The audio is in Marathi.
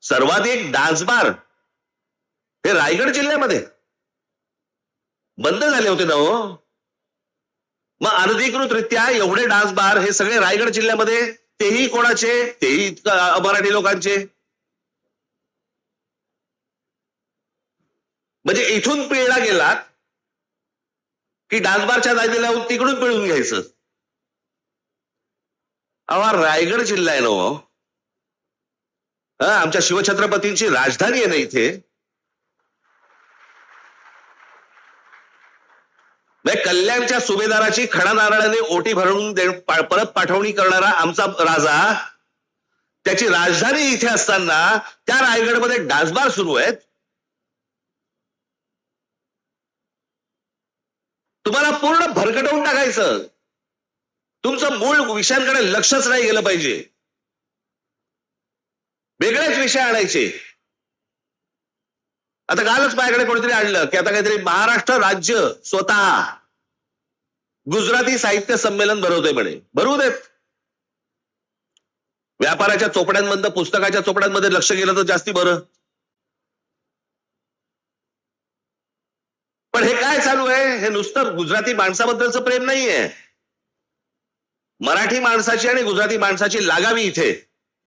सर्वाधिक डान्स बार हे रायगड जिल्ह्यामध्ये बंद झाले होते ना हो. मग अनधिकृतरित्या एवढे डान्स बार हे सगळे रायगड जिल्ह्यामध्ये, तेही कोणाचे? तेही मराठी लोकांचे. म्हणजे इथून पिळला गेलात की डान्स बारच्या नादी लावून तिकडून पिळून घ्यायचं. अहो रायगड जिल्हा आहे ना हो. आमच्या शिवछत्रपतींची राजधानी आहे ना इथे. कल्याणच्या सुभेदाराची खडा नारळाने ओटी भरून परत पाठवणी करणारा आमचा राजा, त्याची राजधानी इथे असताना त्या रायगडमध्ये डान्सबार सुरू आहेत. तुम्हाला पूर्ण भरकटवून टाकायचं. तुमचं मूळ विषयांकडे लक्षच नाही गेलं पाहिजे. वेगळेच विषय आणायचे. आता कालच माझ्याकडे कोणीतरी आणलं की आता काहीतरी महाराष्ट्र राज्य स्वतः गुजराती साहित्य संमेलन भरवतोय म्हणे. भरवू देत. व्यापाराच्या चोपड्यांमधनं पुस्तकाच्या चोपड्यांमध्ये लक्ष गेलं तर जास्ती बरं. पण हे काय चालू आहे? हे नुसतं गुजराती माणसाबद्दलचं प्रेम नाहीये. मराठी माणसाची आणि गुजराती माणसाची लागावी इथे.